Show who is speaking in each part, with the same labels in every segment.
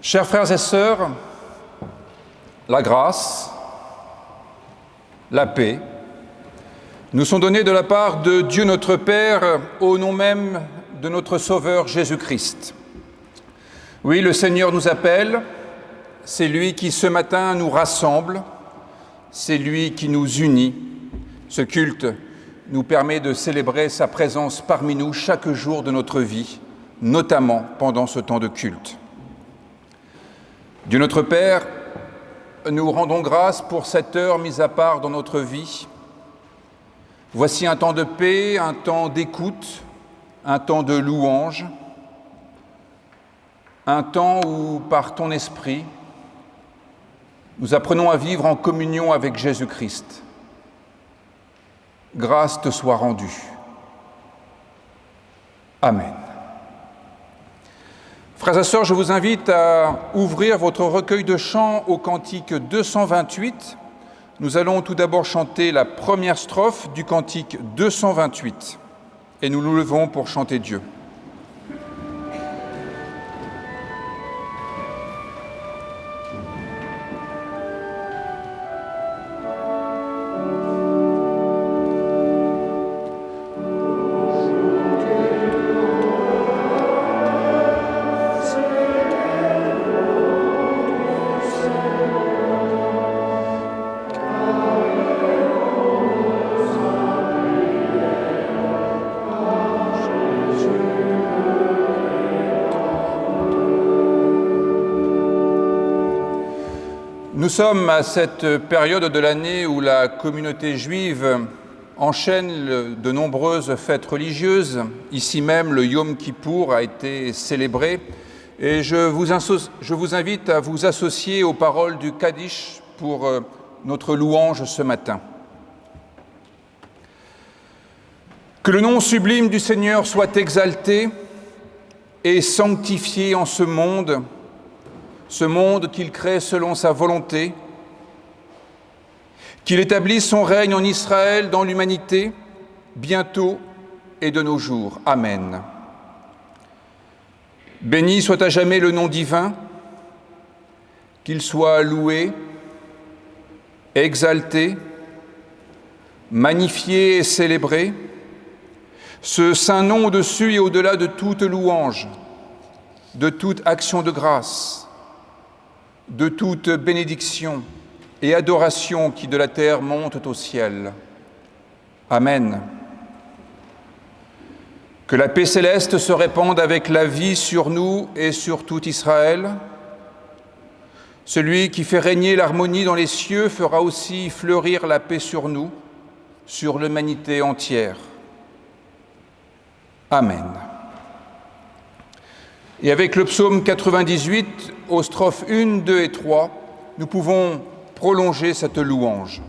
Speaker 1: Chers frères et sœurs, la grâce, la paix nous sont donnés de la part de Dieu notre Père au nom même de notre Sauveur Jésus-Christ. Oui, le Seigneur nous appelle, c'est lui qui ce matin nous rassemble, c'est lui qui nous unit. Ce culte nous permet de célébrer sa présence parmi nous chaque jour de notre vie, notamment pendant ce temps de culte. Dieu notre Père, nous rendons grâce pour cette heure mise à part dans notre vie. Voici un temps de paix, un temps d'écoute, un temps de louange, un temps où, par ton esprit, nous apprenons à vivre en communion avec Jésus-Christ. Grâce te soit rendue. Amen. Frères et sœurs, je vous invite à ouvrir votre recueil de chants au cantique 228. Nous allons tout d'abord chanter la première strophe du cantique 228 et nous nous levons pour chanter Dieu. Nous sommes à cette période de l'année où la communauté juive enchaîne de nombreuses fêtes religieuses. Ici même, le Yom Kippour a été célébré. Et je vous invite à vous associer aux paroles du Kaddish pour notre louange ce matin. Que le nom sublime du Seigneur soit exalté et sanctifié en ce monde qu'il crée selon sa volonté, qu'il établisse son règne en Israël, dans l'humanité, bientôt et de nos jours. Amen. Béni soit à jamais le nom divin, qu'il soit loué, exalté, magnifié et célébré, ce saint nom au-dessus et au-delà de toute louange, de toute action de grâce, de toute bénédiction et adoration qui de la terre montent au ciel. Amen. Que la paix céleste se répande avec la vie sur nous et sur tout Israël. Celui qui fait régner l'harmonie dans les cieux fera aussi fleurir la paix sur nous, sur l'humanité entière. Amen. Et avec le psaume 98, aux strophes 1, 2 et 3, nous pouvons prolonger cette louange.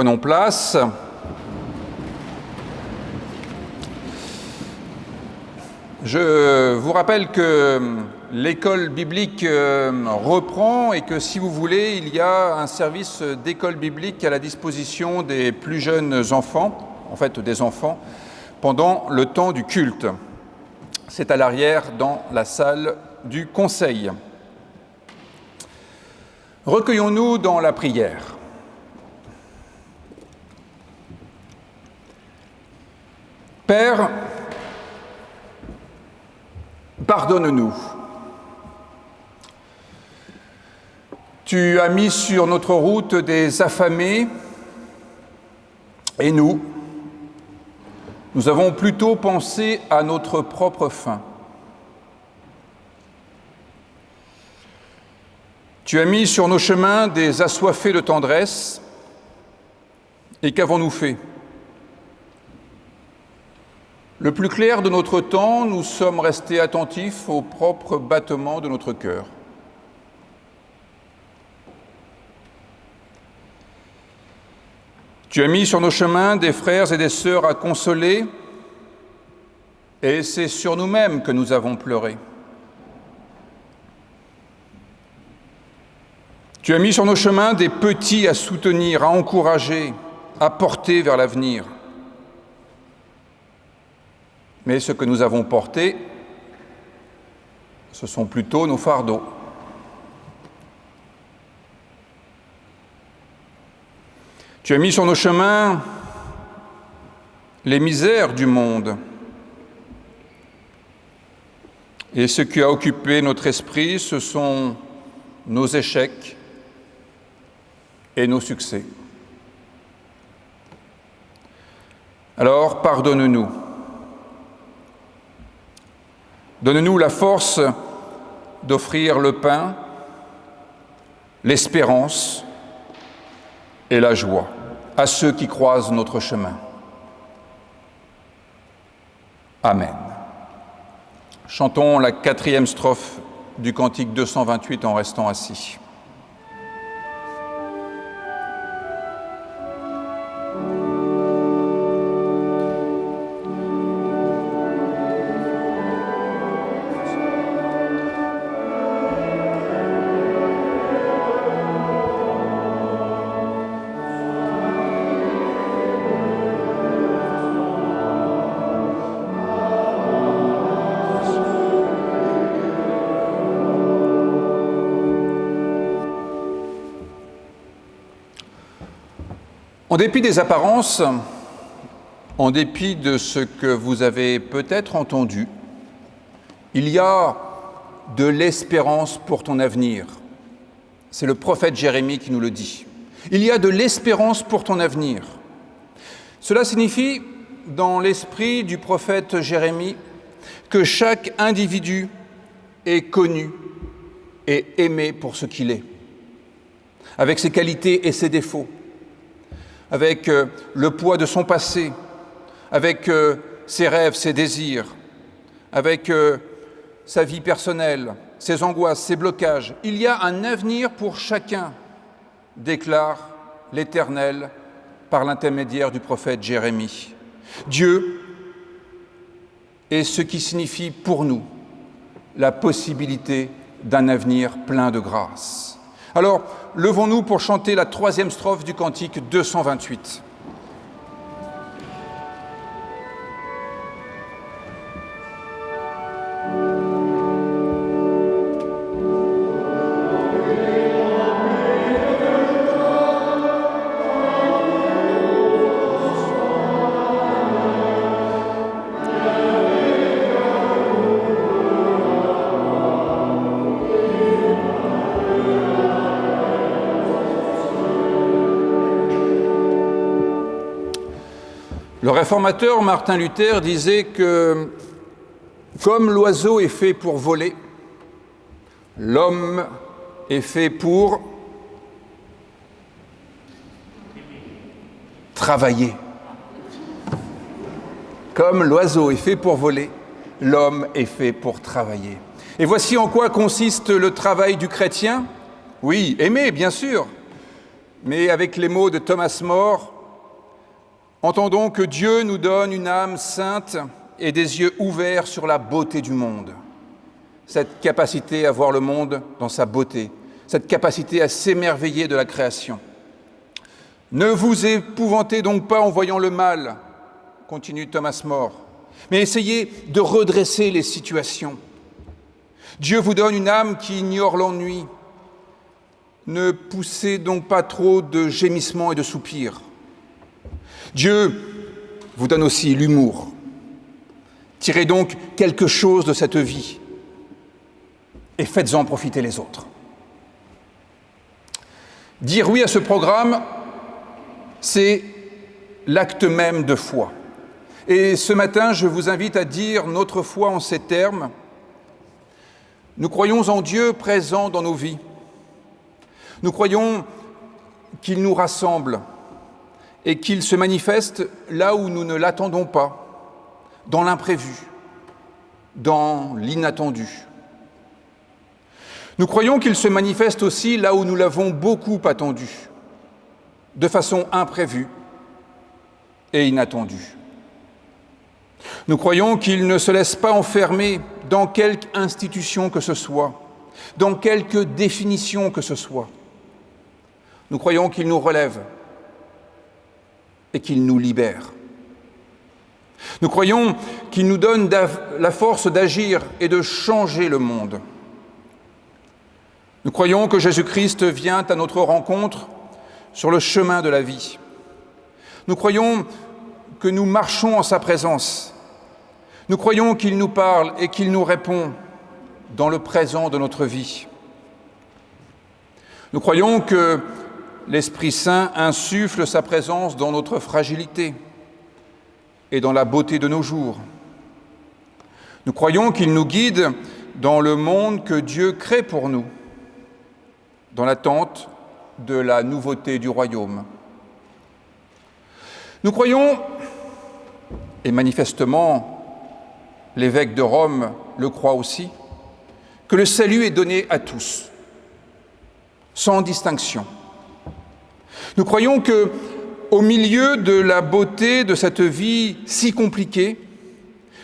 Speaker 1: Prenons place. Je vous rappelle que l'école biblique reprend et que si vous voulez, il y a un service d'école biblique à la disposition des plus jeunes enfants, en fait des enfants, pendant le temps du culte. C'est à l'arrière dans la salle du conseil. Recueillons-nous dans la prière. Père, pardonne-nous. Tu as mis sur notre route des affamés et nous avons plutôt pensé à notre propre faim. Tu as mis sur nos chemins des assoiffés de tendresse et qu'avons-nous fait ? Le plus clair de notre temps, nous sommes restés attentifs au propre battement de notre cœur. Tu as mis sur nos chemins des frères et des sœurs à consoler, et c'est sur nous-mêmes que nous avons pleuré. Tu as mis sur nos chemins des petits à soutenir, à encourager, à porter vers l'avenir. Mais ce que nous avons porté, ce sont plutôt nos fardeaux. Tu as mis sur nos chemins les misères du monde. Et ce qui a occupé notre esprit, ce sont nos échecs et nos succès. Alors, pardonne-nous. Donne-nous la force d'offrir le pain, l'espérance et la joie à ceux qui croisent notre chemin. Amen. Chantons la 4e strophe du cantique 228 en restant assis. En dépit des apparences, en dépit de ce que vous avez peut-être entendu, il y a de l'espérance pour ton avenir. C'est le prophète Jérémie qui nous le dit. Il y a de l'espérance pour ton avenir. Cela signifie, dans l'esprit du prophète Jérémie, que chaque individu est connu et aimé pour ce qu'il est, avec ses qualités et ses défauts, avec le poids de son passé, avec ses rêves, ses désirs, avec sa vie personnelle, ses angoisses, ses blocages. Il y a un avenir pour chacun, déclare l'Éternel par l'intermédiaire du prophète Jérémie. Dieu est ce qui signifie pour nous la possibilité d'un avenir plein de grâce. Alors, levons-nous pour chanter la 3e strophe du cantique 228. Le réformateur Martin Luther disait que, comme l'oiseau est fait pour voler, l'homme est fait pour travailler. Comme l'oiseau est fait pour voler, l'homme est fait pour travailler. Et voici en quoi consiste le travail du chrétien. Oui, aimer, bien sûr, mais avec les mots de Thomas More, entendons que Dieu nous donne une âme sainte et des yeux ouverts sur la beauté du monde. Cette capacité à voir le monde dans sa beauté, cette capacité à s'émerveiller de la création. Ne vous épouvantez donc pas en voyant le mal, continue Thomas More, mais essayez de redresser les situations. Dieu vous donne une âme qui ignore l'ennui. Ne poussez donc pas trop de gémissements et de soupirs. Dieu vous donne aussi l'humour. Tirez donc quelque chose de cette vie et faites-en profiter les autres. Dire oui à ce programme, c'est l'acte même de foi. Et ce matin, je vous invite à dire notre foi en ces termes. Nous croyons en Dieu présent dans nos vies. Nous croyons qu'il nous rassemble et qu'il se manifeste là où nous ne l'attendons pas, dans l'imprévu, dans l'inattendu. Nous croyons qu'il se manifeste aussi là où nous l'avons beaucoup attendu, de façon imprévue et inattendue. Nous croyons qu'il ne se laisse pas enfermer dans quelque institution que ce soit, dans quelque définition que ce soit. Nous croyons qu'il nous relève et qu'il nous libère. Nous croyons qu'il nous donne la force d'agir et de changer le monde. Nous croyons que Jésus-Christ vient à notre rencontre sur le chemin de la vie. Nous croyons que nous marchons en sa présence. Nous croyons qu'il nous parle et qu'il nous répond dans le présent de notre vie. Nous croyons que l'Esprit Saint insuffle sa présence dans notre fragilité et dans la beauté de nos jours. Nous croyons qu'il nous guide dans le monde que Dieu crée pour nous, dans l'attente de la nouveauté du royaume. Nous croyons, et manifestement l'évêque de Rome le croit aussi, que le salut est donné à tous, sans distinction. Nous croyons que, au milieu de la beauté de cette vie si compliquée,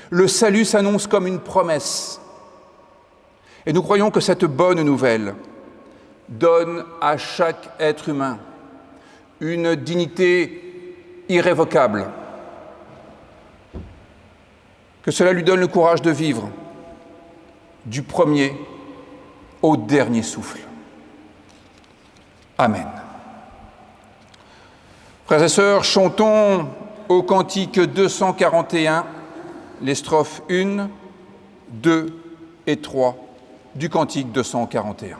Speaker 1: le salut s'annonce comme une promesse. Et nous croyons que cette bonne nouvelle donne à chaque être humain une dignité irrévocable, que cela lui donne le courage de vivre du premier au dernier souffle. Amen. Frères et sœurs, chantons au cantique 241 les strophes 1, 2 et 3 du cantique 241.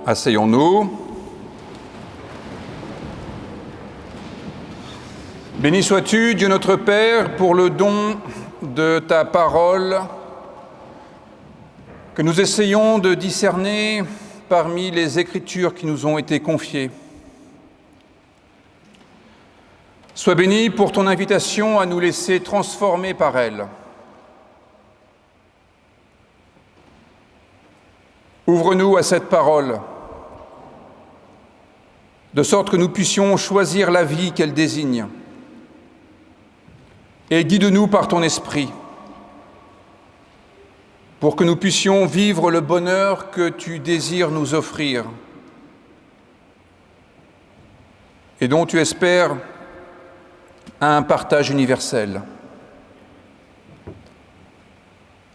Speaker 1: Asseyons-nous. Béni sois-tu, Dieu notre Père, pour le don de ta parole que nous essayons de discerner parmi les Écritures qui nous ont été confiées. Sois béni pour ton invitation à nous laisser transformer par elle. Ouvre-nous à cette parole, de sorte que nous puissions choisir la vie qu'elle désigne. Et guide-nous par ton esprit, pour que nous puissions vivre le bonheur que tu désires nous offrir et dont tu espères un partage universel.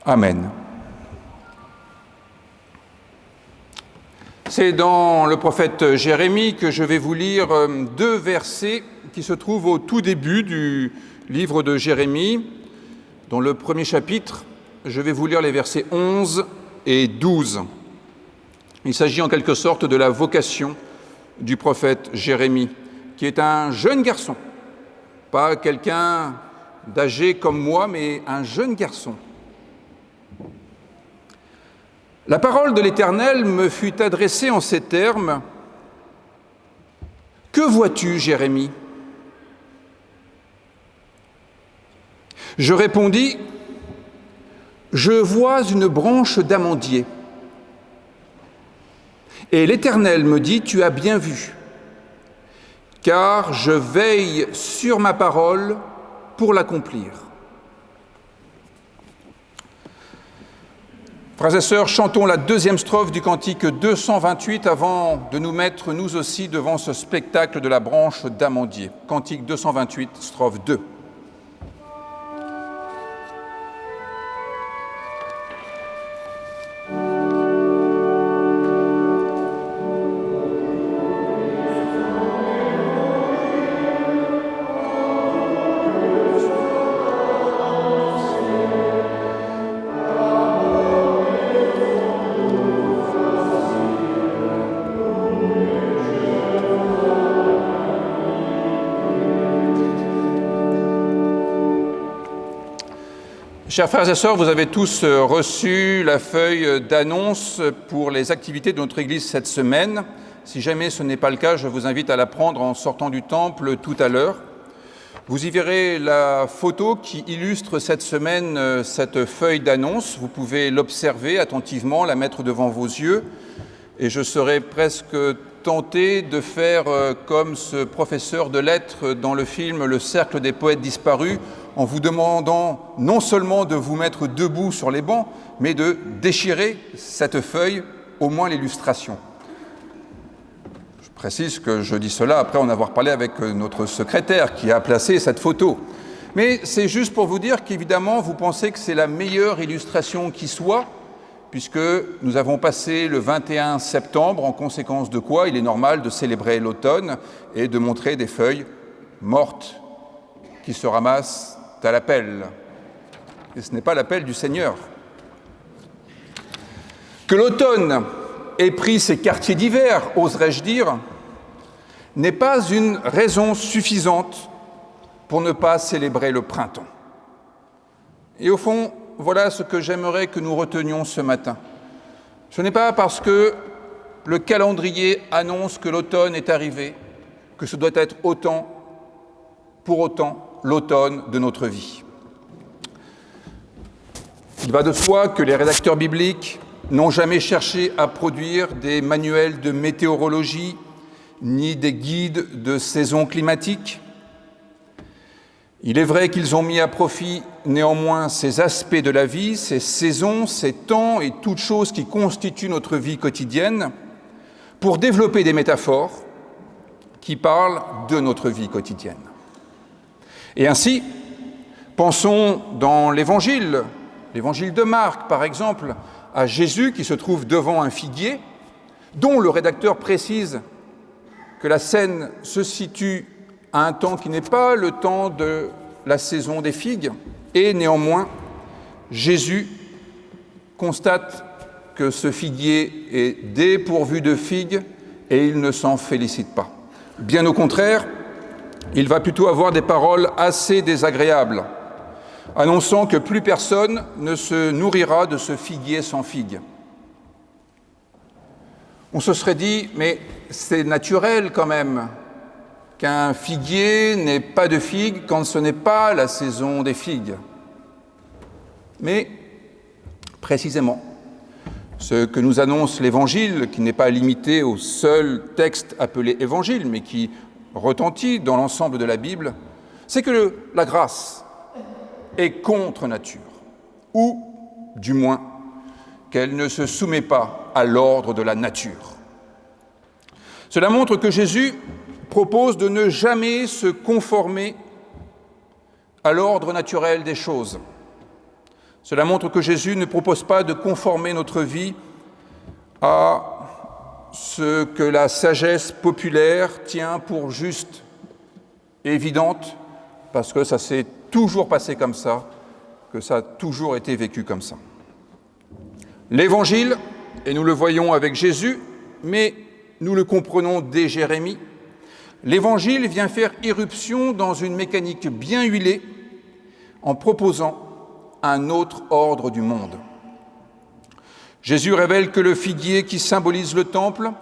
Speaker 1: Amen. C'est dans le prophète Jérémie que je vais vous lire deux versets qui se trouvent au tout début du livre de Jérémie. Dans le premier chapitre, je vais vous lire les versets 11 et 12. Il s'agit en quelque sorte de la vocation du prophète Jérémie, qui est un jeune garçon, pas quelqu'un d'âgé comme moi, mais un jeune garçon. La parole de l'Éternel me fut adressée en ces termes. « Que vois-tu, Jérémie » Je répondis, « Je vois une branche d'amandier. » Et l'Éternel me dit, « Tu as bien vu, car je veille sur ma parole pour l'accomplir. » Frères et sœurs, chantons la deuxième strophe du cantique 228 avant de nous mettre nous aussi devant ce spectacle de la branche d'amandier. Cantique 228, strophe 2. Chers frères et sœurs, vous avez tous reçu la feuille d'annonce pour les activités de notre Église cette semaine. Si jamais ce n'est pas le cas, je vous invite à la prendre en sortant du temple tout à l'heure. Vous y verrez la photo qui illustre cette semaine cette feuille d'annonce. Vous pouvez l'observer attentivement, la mettre devant vos yeux. Et je serais presque tenté de faire comme ce professeur de lettres dans le film « Le cercle des poètes disparus », en vous demandant non seulement de vous mettre debout sur les bancs, mais de déchirer cette feuille, au moins l'illustration. Je précise que je dis cela après en avoir parlé avec notre secrétaire qui a placé cette photo. Mais c'est juste pour vous dire qu'évidemment, vous pensez que c'est la meilleure illustration qui soit, puisque nous avons passé le 21 septembre, en conséquence de quoi il est normal de célébrer l'automne et de montrer des feuilles mortes qui se ramassent à la pelle. Et ce n'est pas la pelle du Seigneur. Que l'automne ait pris ses quartiers d'hiver, oserais-je dire, n'est pas une raison suffisante pour ne pas célébrer le printemps. Et au fond, voilà ce que j'aimerais que nous retenions ce matin. Ce n'est pas parce que le calendrier annonce que l'automne est arrivé que ce doit être pour autant l'automne de notre vie. Il va de soi que les rédacteurs bibliques n'ont jamais cherché à produire des manuels de météorologie ni des guides de saison climatique. Il est vrai qu'ils ont mis à profit néanmoins ces aspects de la vie, ces saisons, ces temps et toutes choses qui constituent notre vie quotidienne pour développer des métaphores qui parlent de notre vie quotidienne. Et ainsi, pensons dans l'Évangile de Marc par exemple, à Jésus qui se trouve devant un figuier, dont le rédacteur précise que la scène se situe à un temps qui n'est pas le temps de la saison des figues, et néanmoins, Jésus constate que ce figuier est dépourvu de figues et il ne s'en félicite pas. Bien au contraire, il va plutôt avoir des paroles assez désagréables, annonçant que plus personne ne se nourrira de ce figuier sans figues. On se serait dit, mais c'est naturel quand même qu'un figuier n'ait pas de figues quand ce n'est pas la saison des figues. Mais précisément, ce que nous annonce l'Évangile, qui n'est pas limité au seul texte appelé Évangile, mais qui retentit dans l'ensemble de la Bible, c'est que la grâce est contre nature, ou du moins qu'elle ne se soumet pas à l'ordre de la nature. Cela montre que Jésus propose de ne jamais se conformer à l'ordre naturel des choses. Cela montre que Jésus ne propose pas de conformer notre vie à ce que la sagesse populaire tient pour juste et évidente, parce que ça s'est toujours passé comme ça, que ça a toujours été vécu comme ça. L'Évangile, et nous le voyons avec Jésus, mais nous le comprenons dès Jérémie, l'Évangile vient faire irruption dans une mécanique bien huilée en proposant un autre ordre du monde. Jésus révèle que le figuier qui symbolise le temple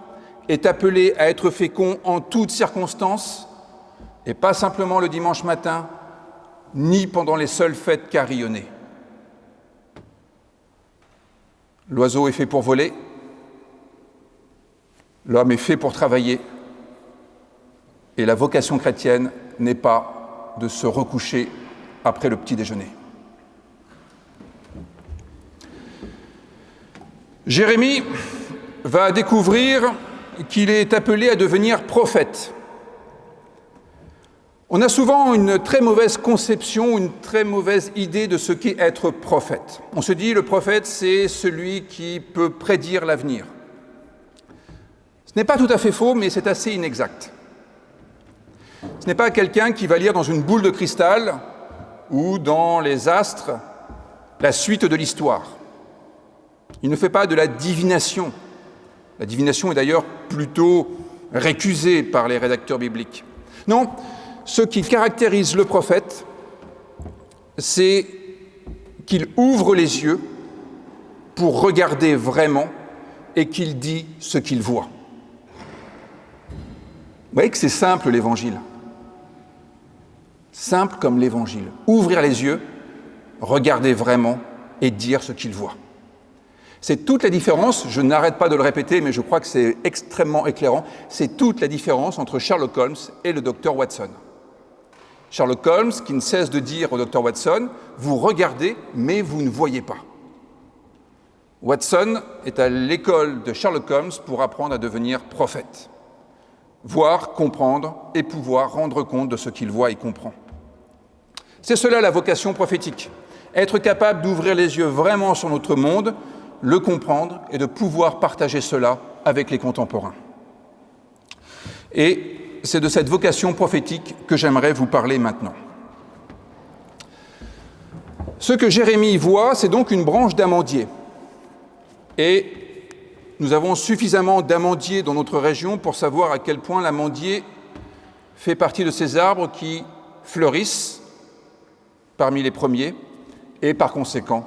Speaker 1: est appelé à être fécond en toutes circonstances, et pas simplement le dimanche matin, ni pendant les seules fêtes carillonnées. L'oiseau est fait pour voler, l'homme est fait pour travailler, et la vocation chrétienne n'est pas de se recoucher après le petit déjeuner. Jérémie va découvrir qu'il est appelé à devenir prophète. On a souvent une très mauvaise conception, une très mauvaise idée de ce qu'est être prophète. On se dit le prophète, c'est celui qui peut prédire l'avenir. Ce n'est pas tout à fait faux, mais c'est assez inexact. Ce n'est pas quelqu'un qui va lire dans une boule de cristal ou dans les astres la suite de l'histoire. Il ne fait pas de la divination. La divination est d'ailleurs plutôt récusée par les rédacteurs bibliques. Non, ce qui caractérise le prophète, c'est qu'il ouvre les yeux pour regarder vraiment et qu'il dit ce qu'il voit. Vous voyez que c'est simple l'Évangile. Simple comme l'Évangile. Ouvrir les yeux, regarder vraiment et dire ce qu'il voit. C'est toute la différence, je n'arrête pas de le répéter, mais je crois que c'est extrêmement éclairant, c'est toute la différence entre Sherlock Holmes et le docteur Watson. Sherlock Holmes qui ne cesse de dire au docteur Watson, vous regardez, mais vous ne voyez pas. Watson est à l'école de Sherlock Holmes pour apprendre à devenir prophète. Voir, comprendre et pouvoir rendre compte de ce qu'il voit et comprend. C'est cela la vocation prophétique, être capable d'ouvrir les yeux vraiment sur notre monde, le comprendre et de pouvoir partager cela avec les contemporains. Et c'est de cette vocation prophétique que j'aimerais vous parler maintenant. Ce que Jérémie voit, c'est donc une branche d'amandier. Et nous avons suffisamment d'amandiers dans notre région pour savoir à quel point l'amandier fait partie de ces arbres qui fleurissent parmi les premiers et par conséquent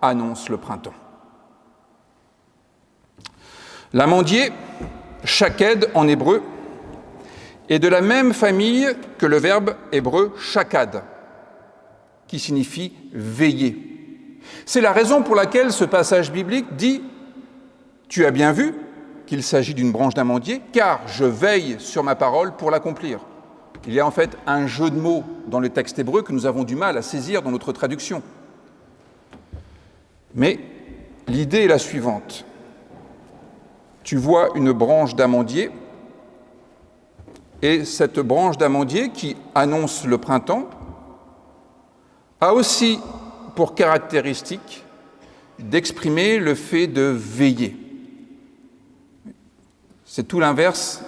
Speaker 1: annoncent le printemps. L'amandier, shaked en hébreu, est de la même famille que le verbe hébreu shakad, qui signifie veiller. C'est la raison pour laquelle ce passage biblique dit « Tu as bien vu qu'il s'agit d'une branche d'amandier, car je veille sur ma parole pour l'accomplir. » Il y a en fait un jeu de mots dans le texte hébreu que nous avons du mal à saisir dans notre traduction. Mais l'idée est la suivante. Tu vois une branche d'amandier, et cette branche d'amandier qui annonce le printemps a aussi pour caractéristique d'exprimer le fait de veiller. C'est tout l'inverse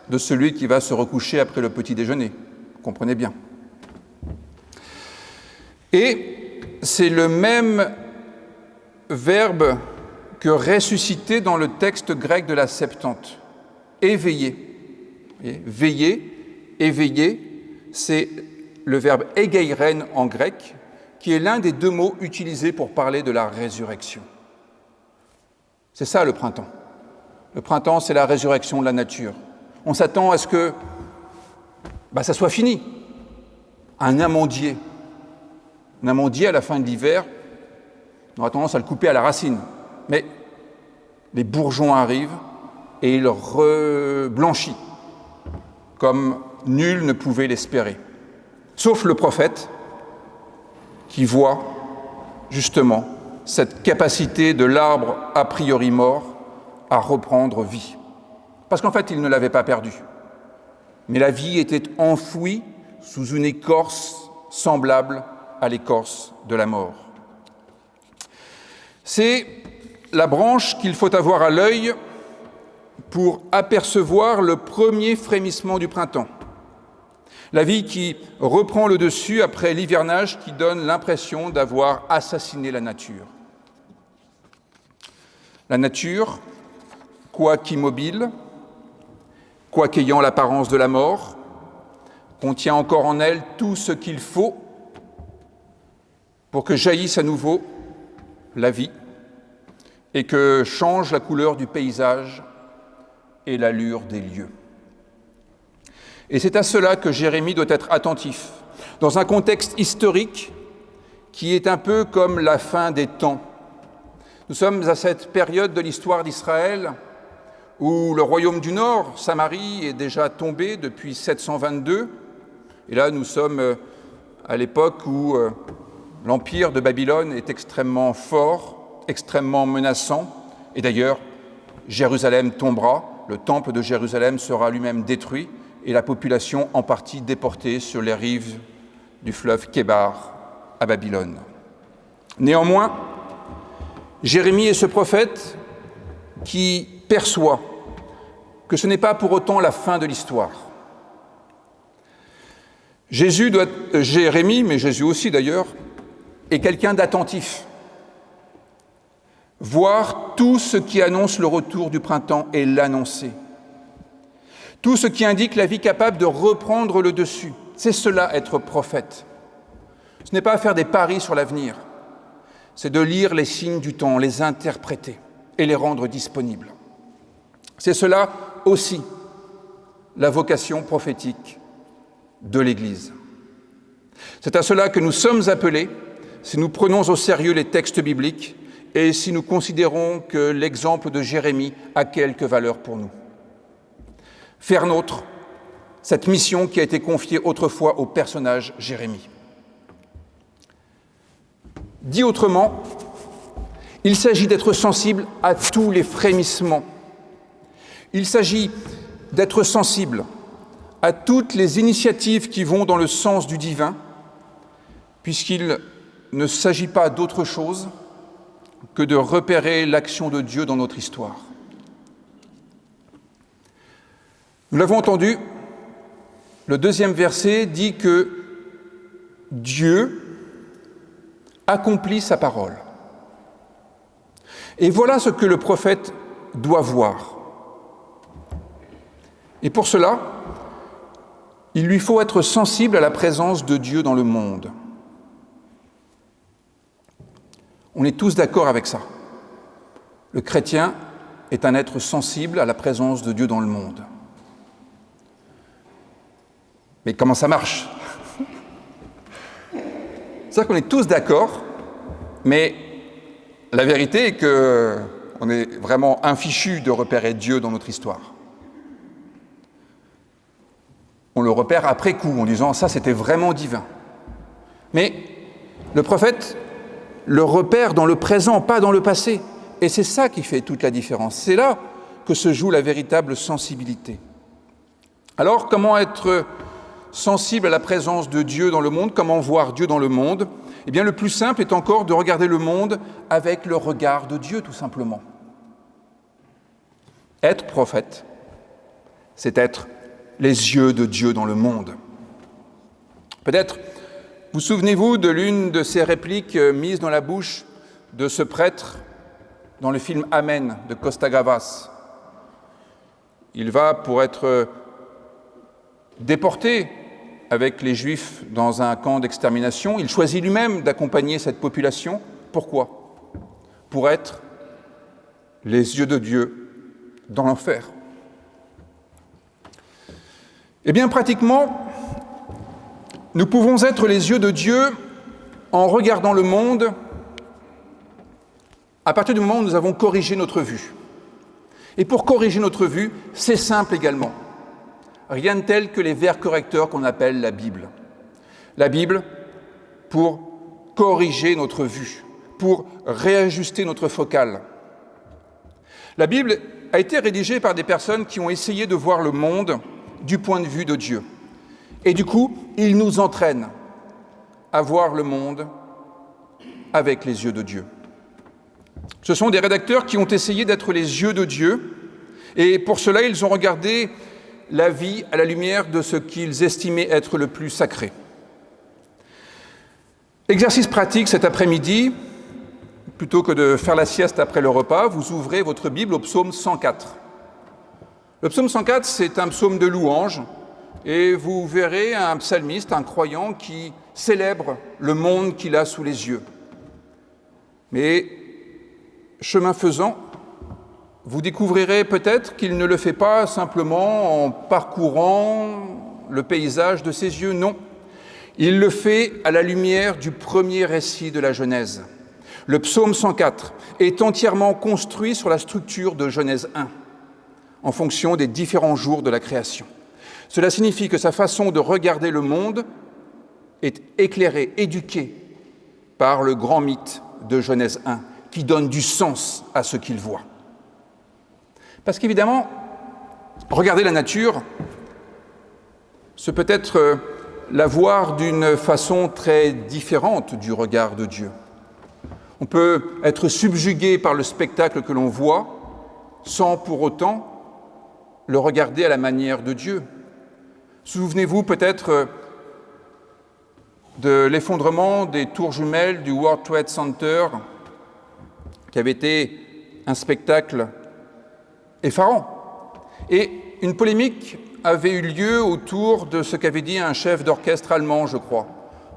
Speaker 1: de celui qui va se recoucher après le petit déjeuner. Vous comprenez bien. Et c'est le même verbe que ressusciter dans le texte grec de la Septante. Éveiller. Veiller, éveiller, c'est le verbe egeiren en grec, qui est l'un des deux mots utilisés pour parler de la résurrection. C'est ça le printemps. Le printemps, c'est la résurrection de la nature. On s'attend à ce que ça soit fini. Un amandier. Un amandier, à la fin de l'hiver, on aura tendance à le couper à la racine. Mais les bourgeons arrivent et il reblanchit, comme nul ne pouvait l'espérer. Sauf le prophète, qui voit justement cette capacité de l'arbre a priori mort à reprendre vie. Parce qu'en fait, il ne l'avait pas perdue. Mais la vie était enfouie sous une écorce semblable à l'écorce de la mort. C'est la branche qu'il faut avoir à l'œil pour apercevoir le premier frémissement du printemps. La vie qui reprend le dessus après l'hivernage qui donne l'impression d'avoir assassiné la nature. La nature, quoiqu'immobile, quoiqu'ayant l'apparence de la mort, contient encore en elle tout ce qu'il faut pour que jaillisse à nouveau la vie et que change la couleur du paysage et l'allure des lieux. Et c'est à cela que Jérémie doit être attentif, dans un contexte historique qui est un peu comme la fin des temps. Nous sommes à cette période de l'histoire d'Israël où le royaume du Nord, Samarie, est déjà tombé depuis 722. Et là, nous sommes à l'époque où l'empire de Babylone est extrêmement fort, extrêmement menaçant. Et d'ailleurs, Jérusalem tombera, le temple de Jérusalem sera lui-même détruit, et la population en partie déportée sur les rives du fleuve Kébar à Babylone. Néanmoins, Jérémie est ce prophète qui perçoit que ce n'est pas pour autant la fin de l'histoire. Jérémie, mais Jésus aussi d'ailleurs, est quelqu'un d'attentif. Voir tout ce qui annonce le retour du printemps et l'annoncer. Tout ce qui indique la vie capable de reprendre le dessus, c'est cela être prophète. Ce n'est pas faire des paris sur l'avenir, c'est de lire les signes du temps, les interpréter et les rendre disponibles. C'est cela aussi la vocation prophétique de l'Église. C'est à cela que nous sommes appelés si nous prenons au sérieux les textes bibliques et si nous considérons que l'exemple de Jérémie a quelque valeur pour nous. Faire nôtre cette mission qui a été confiée autrefois au personnage Jérémie. Dit autrement, il s'agit d'être sensible à tous les frémissements. Il s'agit d'être sensible à toutes les initiatives qui vont dans le sens du divin, puisqu'il ne s'agit pas d'autre chose que de repérer l'action de Dieu dans notre histoire. Nous l'avons entendu, le deuxième verset dit que Dieu accomplit sa parole. Et voilà ce que le prophète doit voir. Et pour cela, il lui faut être sensible à la présence de Dieu dans le monde. On est tous d'accord avec ça. Le chrétien est un être sensible à la présence de Dieu dans le monde. Mais comment ça marche? C'est-à-dire qu'on est tous d'accord, mais la vérité est qu'on est vraiment infichu de repérer Dieu dans notre histoire. On le repère après coup, en disant « ça, c'était vraiment divin ». Mais le prophète le repère dans le présent, pas dans le passé. Et c'est ça qui fait toute la différence. C'est là que se joue la véritable sensibilité. Alors, comment être sensible à la présence de Dieu dans le monde? Comment voir Dieu dans le monde? Eh bien, le plus simple est encore de regarder le monde avec le regard de Dieu, tout simplement. Être prophète, c'est être les yeux de Dieu dans le monde. Peut-être vous souvenez-vous de l'une de ces répliques mises dans la bouche de ce prêtre dans le film Amen de Costa Gavras. Il va pour être déporté avec les Juifs dans un camp d'extermination. Il choisit lui-même d'accompagner cette population. Pourquoi? Pour être les yeux de Dieu dans l'enfer. Eh bien, pratiquement, nous pouvons être les yeux de Dieu en regardant le monde à partir du moment où nous avons corrigé notre vue. Et pour corriger notre vue, c'est simple également. Rien de tel que les verres correcteurs qu'on appelle la Bible. La Bible pour corriger notre vue, pour réajuster notre focale. La Bible a été rédigée par des personnes qui ont essayé de voir le monde du point de vue de Dieu. Et du coup, il nous entraîne à voir le monde avec les yeux de Dieu. Ce sont des rédacteurs qui ont essayé d'être les yeux de Dieu, et pour cela, ils ont regardé la vie à la lumière de ce qu'ils estimaient être le plus sacré. Exercice pratique cet après-midi, plutôt que de faire la sieste après le repas, vous ouvrez votre Bible au psaume 104. Le psaume 104, c'est un psaume de louange, et vous verrez un psalmiste, un croyant, qui célèbre le monde qu'il a sous les yeux. Mais, chemin faisant, vous découvrirez peut-être qu'il ne le fait pas simplement en parcourant le paysage de ses yeux, non. Il le fait à la lumière du premier récit de la Genèse. Le psaume 104 est entièrement construit sur la structure de Genèse 1, en fonction des différents jours de la création. Cela signifie que sa façon de regarder le monde est éclairée, éduquée par le grand mythe de Genèse 1, qui donne du sens à ce qu'il voit. Parce qu'évidemment, regarder la nature, c'est peut-être la voir d'une façon très différente du regard de Dieu. On peut être subjugué par le spectacle que l'on voit, sans pour autant le regarder à la manière de Dieu. Souvenez-vous peut-être de l'effondrement des tours jumelles du World Trade Center, qui avait été un spectacle effarant. Et une polémique avait eu lieu autour de ce qu'avait dit un chef d'orchestre allemand, je crois,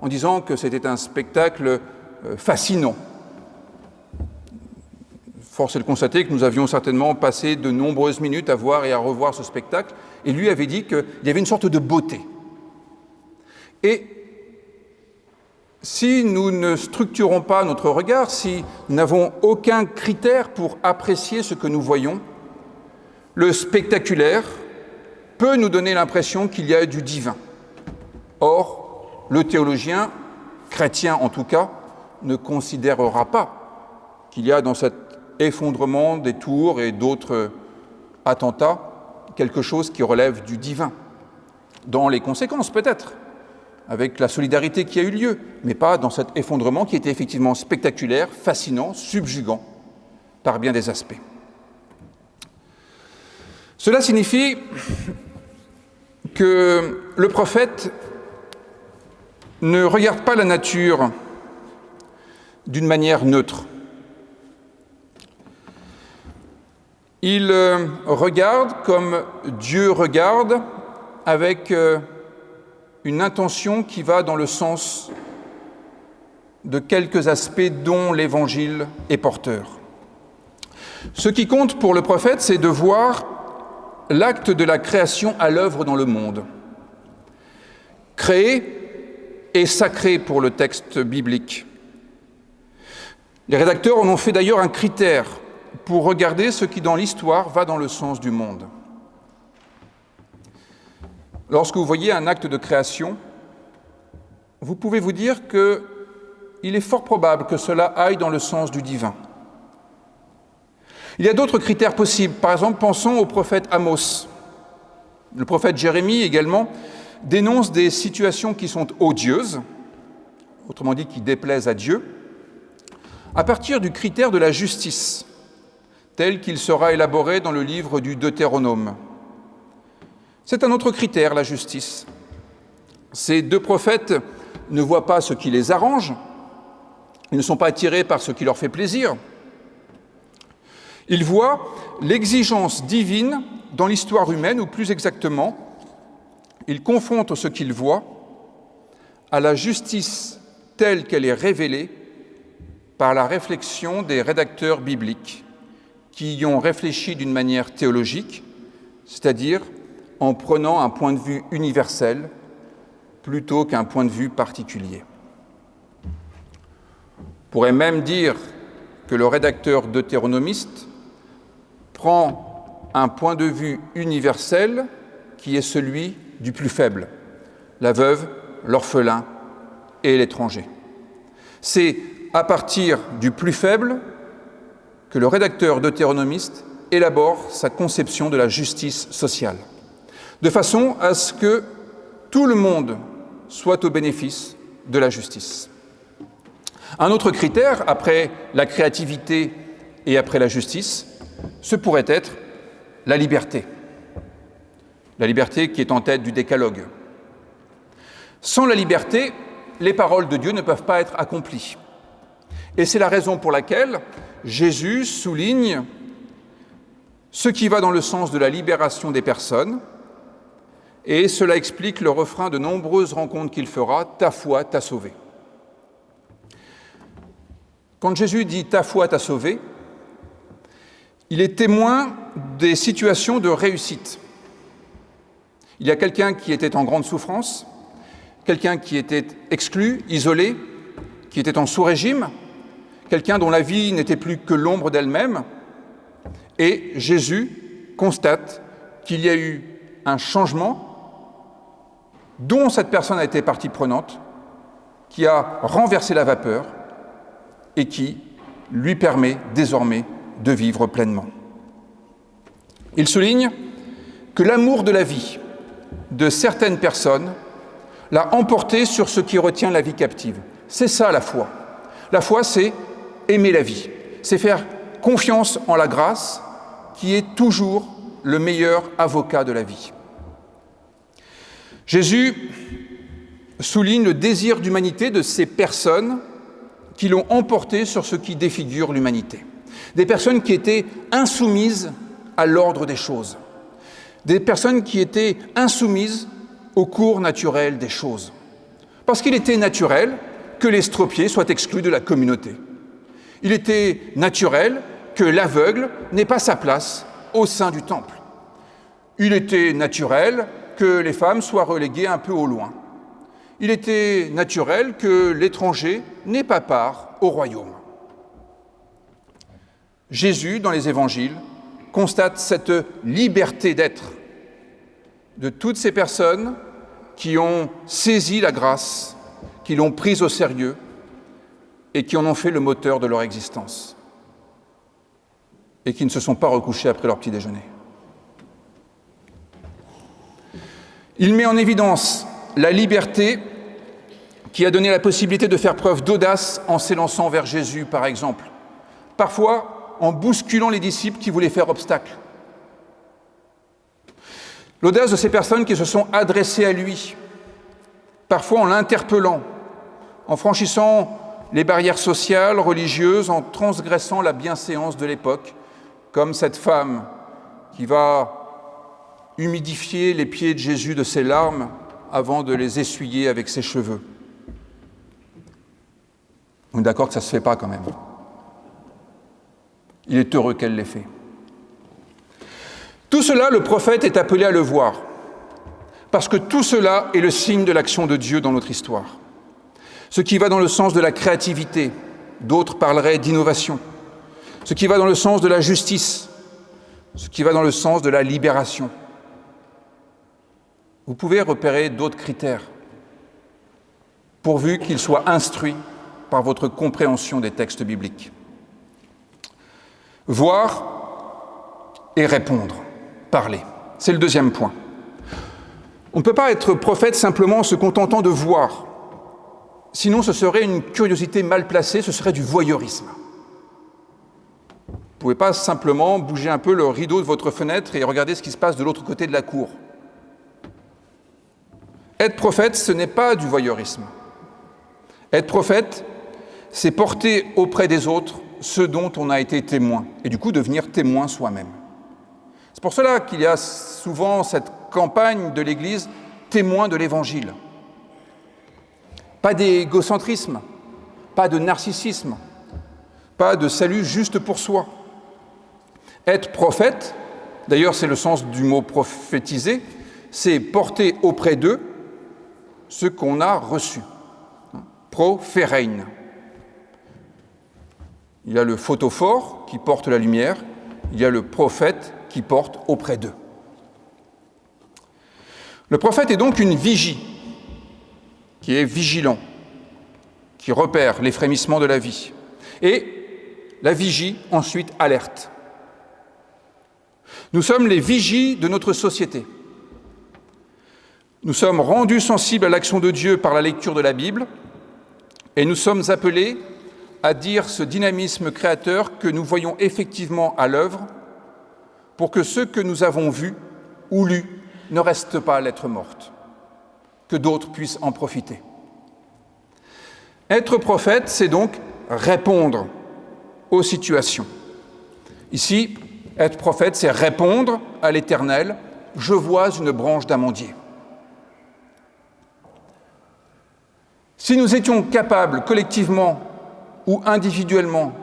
Speaker 1: en disant que c'était un spectacle fascinant. Force est de constater que nous avions certainement passé de nombreuses minutes à voir et à revoir ce spectacle, et lui avait dit qu'il y avait une sorte de beauté. Et si nous ne structurons pas notre regard, si nous n'avons aucun critère pour apprécier ce que nous voyons, le spectaculaire peut nous donner l'impression qu'il y a du divin. Or, le théologien, chrétien en tout cas, ne considérera pas qu'il y a dans cet effondrement des tours et d'autres attentats quelque chose qui relève du divin. Dans les conséquences peut-être, avec la solidarité qui a eu lieu, mais pas dans cet effondrement qui était effectivement spectaculaire, fascinant, subjugant par bien des aspects. Cela signifie que le prophète ne regarde pas la nature d'une manière neutre. Il regarde comme Dieu regarde, avec une intention qui va dans le sens de quelques aspects dont l'Évangile est porteur. Ce qui compte pour le prophète, c'est de voir l'acte de la création à l'œuvre dans le monde. Créé et sacré pour le texte biblique. Les rédacteurs en ont fait d'ailleurs un critère pour regarder ce qui dans l'histoire va dans le sens du monde. Lorsque vous voyez un acte de création, vous pouvez vous dire qu'il est fort probable que cela aille dans le sens du divin. Il y a d'autres critères possibles. Par exemple, pensons au prophète Amos. Le prophète Jérémie également dénonce des situations qui sont odieuses, autrement dit qui déplaisent à Dieu, à partir du critère de la justice, tel qu'il sera élaboré dans le livre du Deutéronome. C'est un autre critère, la justice. Ces deux prophètes ne voient pas ce qui les arrange, ils ne sont pas attirés par ce qui leur fait plaisir. Il voit l'exigence divine dans l'histoire humaine, ou plus exactement, il confronte ce qu'il voit à la justice telle qu'elle est révélée par la réflexion des rédacteurs bibliques qui y ont réfléchi d'une manière théologique, c'est-à-dire en prenant un point de vue universel plutôt qu'un point de vue particulier. On pourrait même dire que le rédacteur deutéronomiste prend un point de vue universel qui est celui du plus faible, la veuve, l'orphelin et l'étranger. C'est à partir du plus faible que le rédacteur deutéronomiste élabore sa conception de la justice sociale, de façon à ce que tout le monde soit au bénéfice de la justice. Un autre critère, après la créativité et après la justice, ce pourrait être la liberté. La liberté qui est en tête du décalogue. Sans la liberté, les paroles de Dieu ne peuvent pas être accomplies. Et c'est la raison pour laquelle Jésus souligne ce qui va dans le sens de la libération des personnes, et cela explique le refrain de nombreuses rencontres qu'il fera, « Ta foi t'a sauvé ». Quand Jésus dit « Ta foi t'a sauvé », il est témoin des situations de réussite. Il y a quelqu'un qui était en grande souffrance, quelqu'un qui était exclu, isolé, qui était en sous-régime, quelqu'un dont la vie n'était plus que l'ombre d'elle-même, et Jésus constate qu'il y a eu un changement dont cette personne a été partie prenante, qui a renversé la vapeur et qui lui permet désormais de vivre pleinement. Il souligne que l'amour de la vie de certaines personnes l'a emporté sur ce qui retient la vie captive. C'est ça la foi. La foi, c'est aimer la vie, c'est faire confiance en la grâce qui est toujours le meilleur avocat de la vie. Jésus souligne le désir d'humanité de ces personnes qui l'ont emporté sur ce qui défigure l'humanité. Des personnes qui étaient insoumises à l'ordre des choses. Des personnes qui étaient insoumises au cours naturel des choses. Parce qu'il était naturel que l'estropié soit exclu de la communauté. Il était naturel que l'aveugle n'ait pas sa place au sein du temple. Il était naturel que les femmes soient reléguées un peu au loin. Il était naturel que l'étranger n'ait pas part au royaume. Jésus, dans les évangiles, constate cette liberté d'être de toutes ces personnes qui ont saisi la grâce, qui l'ont prise au sérieux et qui en ont fait le moteur de leur existence et qui ne se sont pas recouchés après leur petit déjeuner. Il met en évidence la liberté qui a donné la possibilité de faire preuve d'audace en s'élançant vers Jésus, par exemple, parfois en bousculant les disciples qui voulaient faire obstacle. L'audace de ces personnes qui se sont adressées à lui, parfois en l'interpellant, en franchissant les barrières sociales, religieuses, en transgressant la bienséance de l'époque, comme cette femme qui va humidifier les pieds de Jésus de ses larmes avant de les essuyer avec ses cheveux. On est d'accord que ça ne se fait pas quand même. Il est heureux qu'elle l'ait fait. Tout cela, le prophète est appelé à le voir, parce que tout cela est le signe de l'action de Dieu dans notre histoire. Ce qui va dans le sens de la créativité, d'autres parleraient d'innovation. Ce qui va dans le sens de la justice, ce qui va dans le sens de la libération. Vous pouvez repérer d'autres critères, pourvu qu'ils soient instruits par votre compréhension des textes bibliques. Voir et répondre, parler. C'est le deuxième point. On ne peut pas être prophète simplement en se contentant de voir. Sinon, ce serait une curiosité mal placée, ce serait du voyeurisme. Vous ne pouvez pas simplement bouger un peu le rideau de votre fenêtre et regarder ce qui se passe de l'autre côté de la cour. Être prophète, ce n'est pas du voyeurisme. Être prophète, c'est porter auprès des autres ce dont on a été témoin, et du coup devenir témoin soi-même. C'est pour cela qu'il y a souvent cette campagne de l'Église « témoin de l'Évangile ». Pas d'égocentrisme, pas de narcissisme, pas de salut juste pour soi. Être prophète, d'ailleurs c'est le sens du mot prophétiser, c'est porter auprès d'eux ce qu'on a reçu. Prophérein. Il y a le photophore qui porte la lumière, il y a le prophète qui porte auprès d'eux. Le prophète est donc une vigie, qui est vigilant, qui repère les frémissements de la vie. Et la vigie, ensuite, alerte. Nous sommes les vigies de notre société. Nous sommes rendus sensibles à l'action de Dieu par la lecture de la Bible, et nous sommes appelés à dire ce dynamisme créateur que nous voyons effectivement à l'œuvre pour que ce que nous avons vu ou lu ne reste pas lettre morte, que d'autres puissent en profiter. Être prophète, c'est donc répondre aux situations. Ici, être prophète, c'est répondre à l'Éternel « Je vois une branche d'amandier ». Si nous étions capables, collectivement ou individuellement,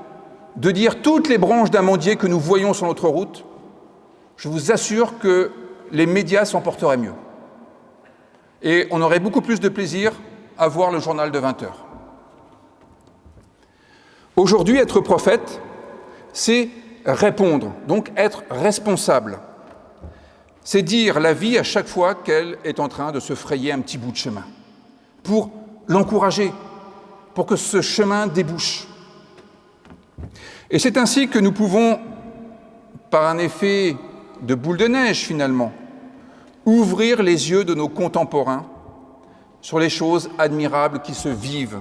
Speaker 1: de dire toutes les branches d'amandier que nous voyons sur notre route, je vous assure que les médias s'en porteraient mieux. Et on aurait beaucoup plus de plaisir à voir le journal de 20 heures. Aujourd'hui, être prophète, c'est répondre, donc être responsable. C'est dire la vie à chaque fois qu'elle est en train de se frayer un petit bout de chemin, pour l'encourager, pour que ce chemin débouche. Et c'est ainsi que nous pouvons, par un effet de boule de neige finalement, ouvrir les yeux de nos contemporains sur les choses admirables qui se vivent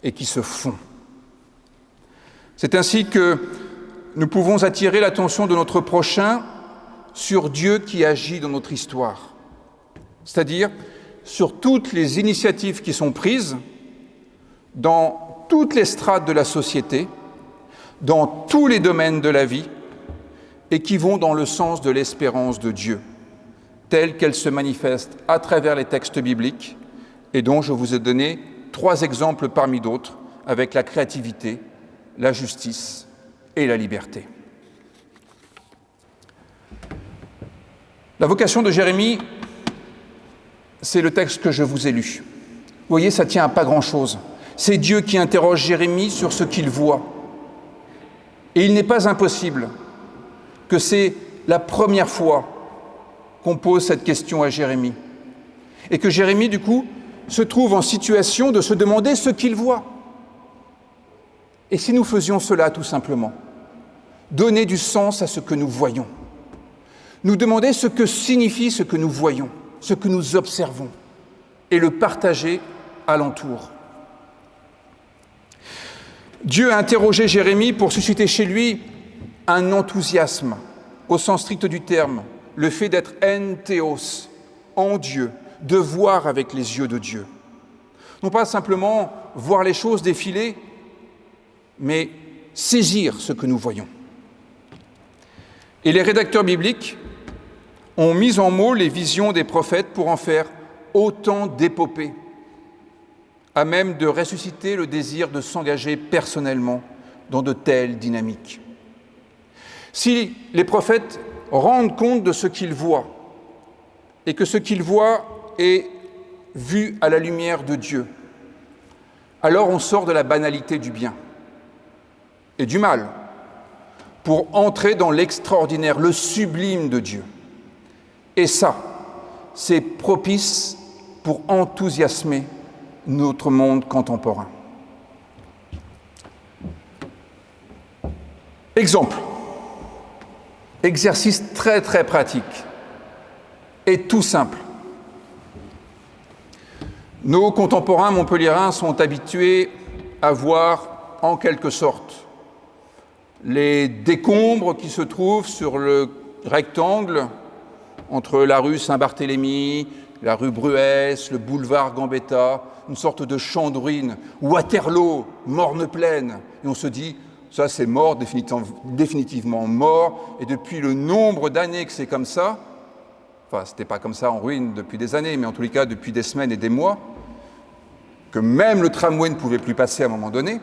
Speaker 1: et qui se font. C'est ainsi que nous pouvons attirer l'attention de notre prochain sur Dieu qui agit dans notre histoire, c'est-à-dire sur toutes les initiatives qui sont prises dans toutes les strates de la société, dans tous les domaines de la vie, et qui vont dans le sens de l'espérance de Dieu, telle qu'elle se manifeste à travers les textes bibliques, et dont je vous ai donné 3 exemples parmi d'autres, avec la créativité, la justice et la liberté. La vocation de Jérémie, c'est le texte que je vous ai lu. Vous voyez, ça tient à pas grand-chose. C'est Dieu qui interroge Jérémie sur ce qu'il voit. Et il n'est pas impossible que c'est la première fois qu'on pose cette question à Jérémie. Et que Jérémie, du coup, se trouve en situation de se demander ce qu'il voit. Et si nous faisions cela tout simplement, donner du sens à ce que nous voyons, nous demander ce que signifie ce que nous voyons, ce que nous observons, et le partager alentour. Dieu a interrogé Jérémie pour susciter chez lui un enthousiasme, au sens strict du terme, le fait d'être en théos, en Dieu, de voir avec les yeux de Dieu. Non pas simplement voir les choses défiler, mais saisir ce que nous voyons. Et les rédacteurs bibliques ont mis en mots les visions des prophètes pour en faire autant d'épopées, à même de ressusciter le désir de s'engager personnellement dans de telles dynamiques. Si les prophètes rendent compte de ce qu'ils voient, et que ce qu'ils voient est vu à la lumière de Dieu, alors on sort de la banalité du bien et du mal pour entrer dans l'extraordinaire, le sublime de Dieu. Et ça, c'est propice pour enthousiasmer notre monde contemporain. Exemple, exercice très très pratique et tout simple. Nos contemporains montpelliérains sont habitués à voir en quelque sorte les décombres qui se trouvent sur le rectangle entre la rue Saint-Barthélemy, la rue Bruès, le boulevard Gambetta, une sorte de champ de ruines, Waterloo, Morne-Plaine. Et on se dit, Ça, c'est mort, définitivement mort. Et depuis le nombre d'années que c'est comme ça, enfin, c'était pas comme ça en ruine depuis des années, mais en tous les cas, depuis des semaines et des mois, que même le tramway ne pouvait plus passer à un moment donné,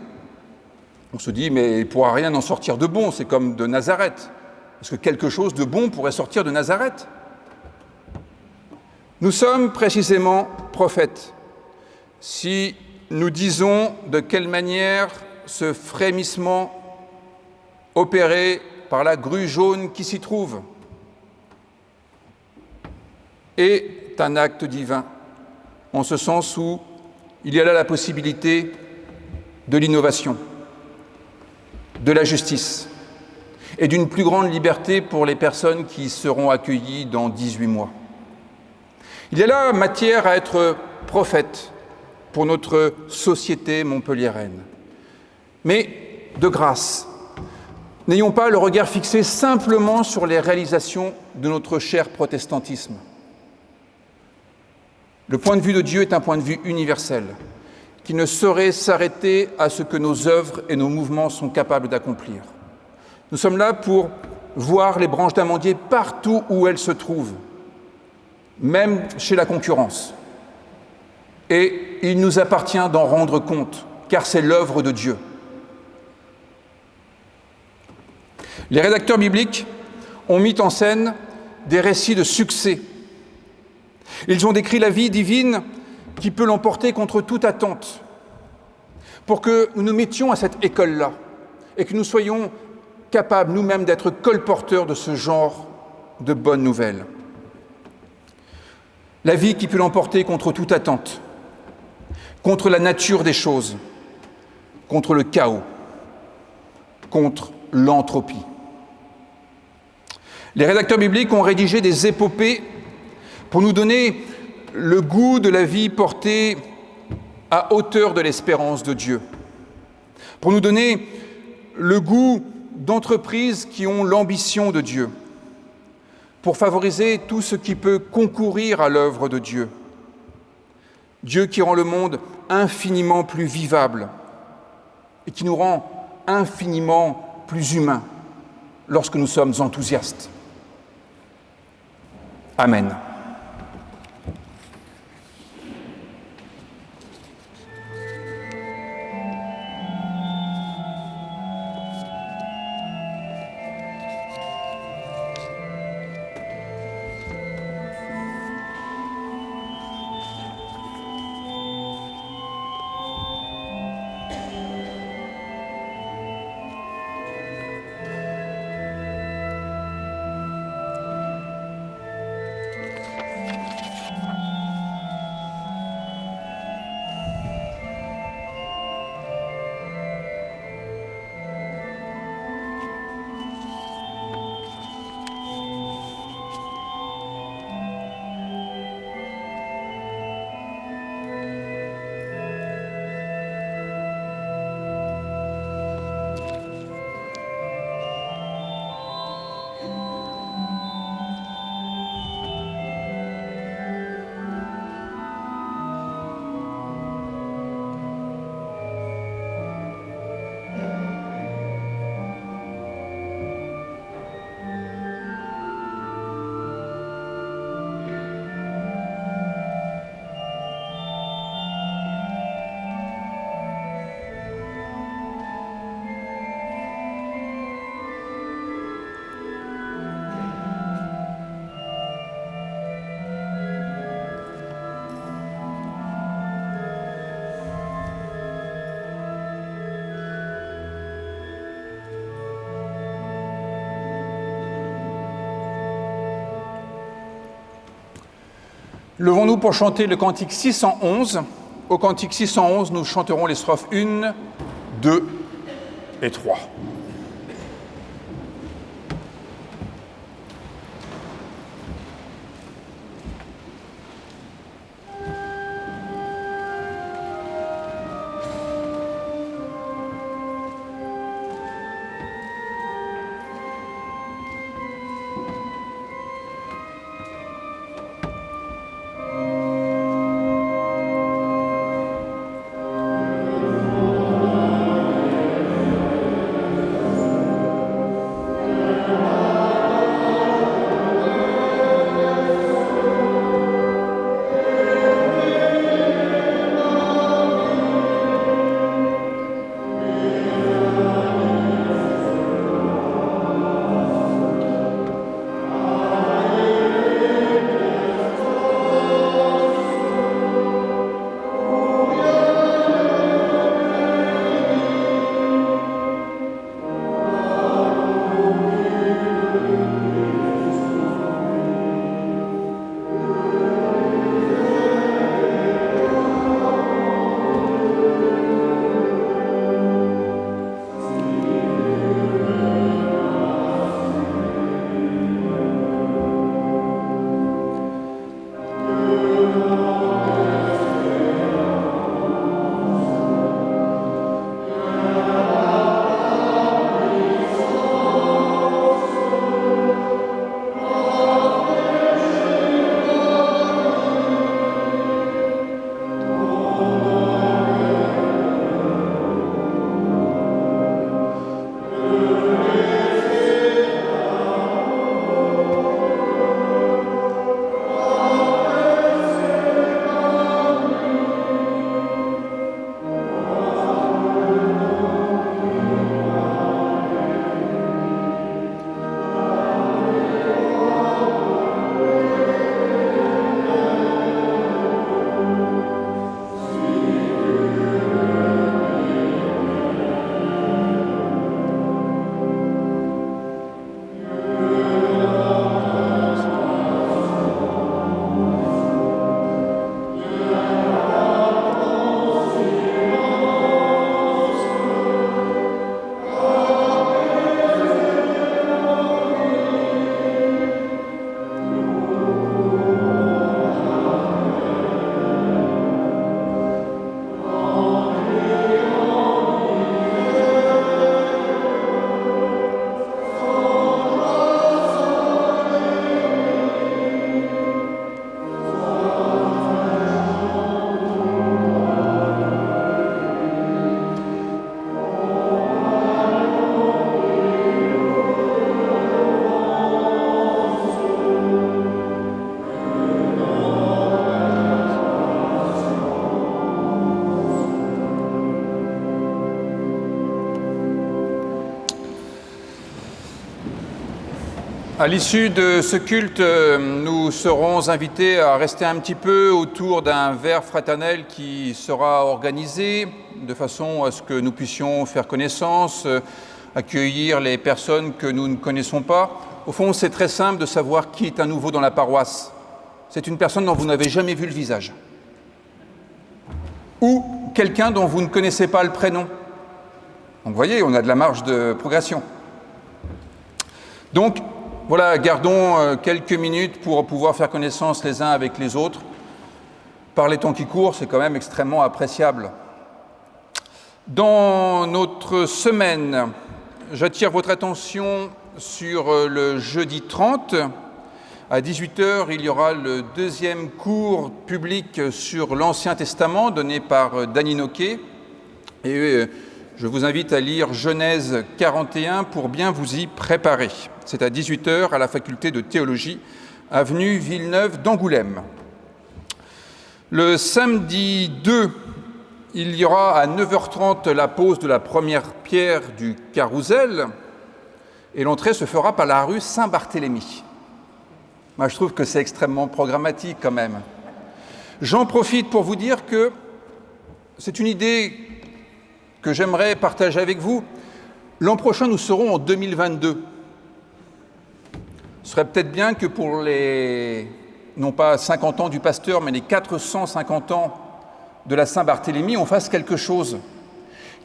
Speaker 1: on se dit, mais il ne pourra rien en sortir de bon, c'est comme de Nazareth. Est-ce que quelque chose de bon pourrait sortir de Nazareth? Nous sommes précisément prophètes. Si nous disons de quelle manière ce frémissement opéré par la grue jaune qui s'y trouve est un acte divin, en ce sens où il y a là la possibilité de l'innovation, de la justice et d'une plus grande liberté pour les personnes qui seront accueillies dans 18 mois. Il y a là matière à être prophète pour notre société montpelliéraine. Mais de grâce, n'ayons pas le regard fixé simplement sur les réalisations de notre cher protestantisme. Le point de vue de Dieu est un point de vue universel, qui ne saurait s'arrêter à ce que nos œuvres et nos mouvements sont capables d'accomplir. Nous sommes là pour voir les branches d'amandier partout où elles se trouvent, même chez la concurrence. Et il nous appartient d'en rendre compte, car c'est l'œuvre de Dieu. Les rédacteurs bibliques ont mis en scène des récits de succès. Ils ont décrit la vie divine qui peut l'emporter contre toute attente, pour que nous nous mettions à cette école-là et que nous soyons capables nous-mêmes d'être colporteurs de ce genre de bonnes nouvelles. La vie qui peut l'emporter contre toute attente, contre la nature des choses, contre le chaos, contre l'entropie. Les rédacteurs bibliques ont rédigé des épopées pour nous donner le goût de la vie portée à hauteur de l'espérance de Dieu, pour nous donner le goût d'entreprises qui ont l'ambition de Dieu, pour favoriser tout ce qui peut concourir à l'œuvre de Dieu. Dieu qui rend le monde infiniment plus vivable et qui nous rend infiniment plus humains lorsque nous sommes enthousiastes. Amen. Levons-nous pour chanter le cantique 611. Au cantique 611, nous chanterons les strophes 1, 2 et 3. À l'issue de ce culte, nous serons invités à rester un petit peu autour d'un verre fraternel qui sera organisé de façon à ce que nous puissions faire connaissance, accueillir les personnes que nous ne connaissons pas. Au fond, c'est très simple de savoir qui est un nouveau dans la paroisse. C'est une personne dont vous n'avez jamais vu le visage. Ou quelqu'un dont vous ne connaissez pas le prénom. Donc vous voyez, on a de la marge de progression. Donc, voilà, gardons quelques minutes pour pouvoir faire connaissance les uns avec les autres. Par les temps qui courent, c'est quand même extrêmement appréciable. Dans notre semaine, j'attire votre attention sur le jeudi 30. À 18h, il y aura le deuxième cours public sur l'Ancien Testament donné par Dany Noquet. Et je vous invite à lire Genèse 41 pour bien vous y préparer. C'est à 18h à la faculté de théologie, avenue Villeneuve d'Angoulême. Le samedi 2, il y aura à 9h30 la pose de la première pierre du carrousel et l'entrée se fera par la rue Saint-Barthélemy. Moi, je trouve que c'est extrêmement programmatique quand même. J'en profite pour vous dire que c'est une idée que j'aimerais partager avec vous. L'an prochain, nous serons en 2022. Ce serait peut-être bien que pour les, non pas 50 ans du pasteur, mais les 450 ans de la Saint-Barthélemy, on fasse quelque chose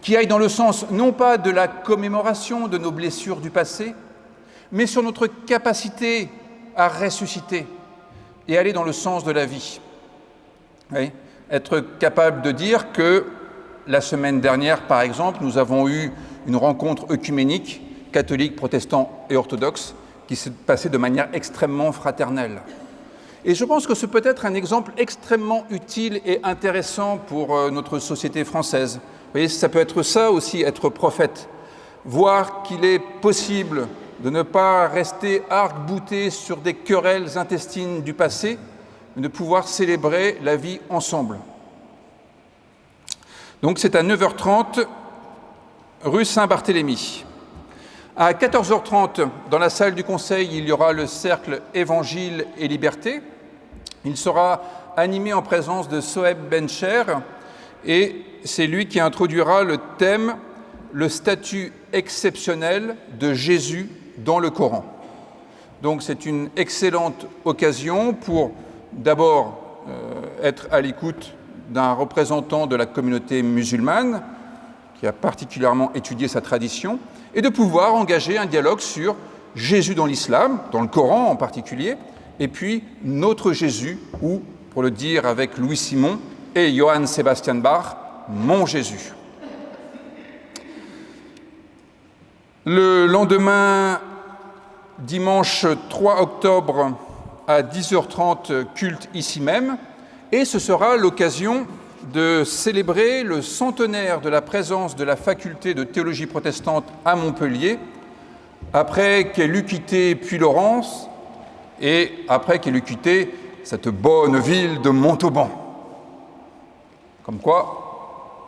Speaker 1: qui aille dans le sens, non pas de la commémoration de nos blessures du passé, mais sur notre capacité à ressusciter et aller dans le sens de la vie. Oui, être capable de dire que la semaine dernière, par exemple, nous avons eu une rencontre œcuménique, catholique, protestant et orthodoxe, qui s'est passée de manière extrêmement fraternelle. Et je pense que ce peut être un exemple extrêmement utile et intéressant pour notre société française. Vous voyez, ça peut être ça aussi, être prophète. Voir qu'il est possible de ne pas rester arc-bouté sur des querelles intestines du passé, mais de pouvoir célébrer la vie ensemble. Donc c'est à 9h30, rue Saint-Barthélemy. À 14h30, dans la salle du Conseil, il y aura le cercle Évangile et Liberté. Il sera animé en présence de Soeb Bencher et c'est lui qui introduira le thème « Le statut exceptionnel de Jésus dans le Coran ». Donc c'est une excellente occasion pour d'abord être à l'écoute d'un représentant de la communauté musulmane qui a particulièrement étudié sa tradition, et de pouvoir engager un dialogue sur Jésus dans l'islam, dans le Coran en particulier, et puis notre Jésus, ou, pour le dire avec Louis Simon et Johann Sebastian Bach, mon Jésus. Le lendemain, dimanche 3 octobre, à 10h30, culte ici même, et ce sera l'occasion de célébrer le centenaire de la présence de la faculté de théologie protestante à Montpellier, après qu'elle eut quitté Puylaurens et après qu'elle eut quitté cette bonne ville de Montauban. Comme quoi,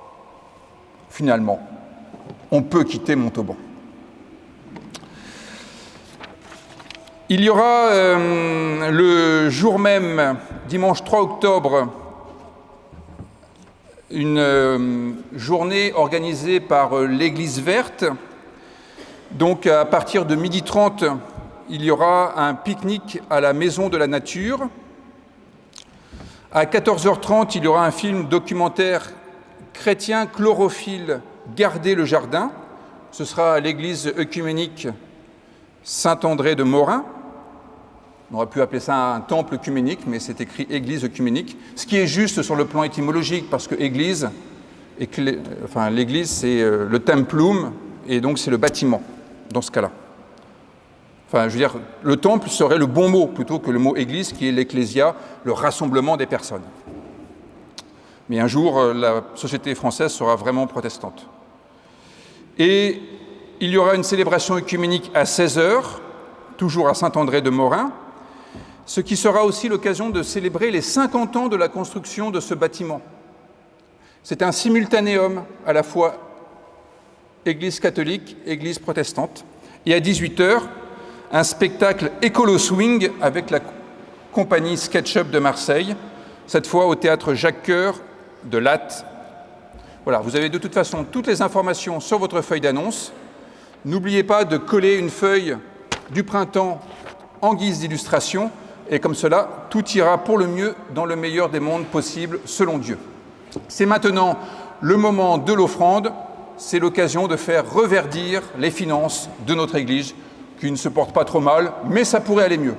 Speaker 1: finalement, on peut quitter Montauban. Il y aura le jour même, dimanche 3 octobre, une journée organisée par l'Église verte. Donc à partir de 12h30, il y aura un pique-nique à la Maison de la Nature. À 14h30, il y aura un film documentaire chrétien chlorophylle Gardez le jardin. Ce sera à l'église œcuménique Saint-André de Morin. On aurait pu appeler ça un temple œcuménique, mais c'est écrit église œcuménique, ce qui est juste sur le plan étymologique, parce que église, l'église c'est le templum, et donc c'est le bâtiment, dans ce cas-là. Enfin, je veux dire, le temple serait le bon mot, plutôt que le mot église, qui est l'ecclésia, le rassemblement des personnes. Mais un jour, la société française sera vraiment protestante. Et il y aura une célébration œcuménique à 16h, toujours à Saint-André de Morin, ce qui sera aussi l'occasion de célébrer les 50 ans de la construction de ce bâtiment. C'est un simultanéum à la fois Église catholique, Église protestante. Et à 18h, un spectacle écolo swing avec la compagnie SketchUp de Marseille, cette fois au théâtre Jacques Coeur de Latte. Voilà, vous avez de toute façon toutes les informations sur votre feuille d'annonce. N'oubliez pas de coller une feuille du printemps en guise d'illustration, et comme cela, tout ira pour le mieux dans le meilleur des mondes possibles, selon Dieu. C'est maintenant le moment de l'offrande, c'est l'occasion de faire reverdir les finances de notre Église, qui ne se portent pas trop mal, mais ça pourrait aller mieux.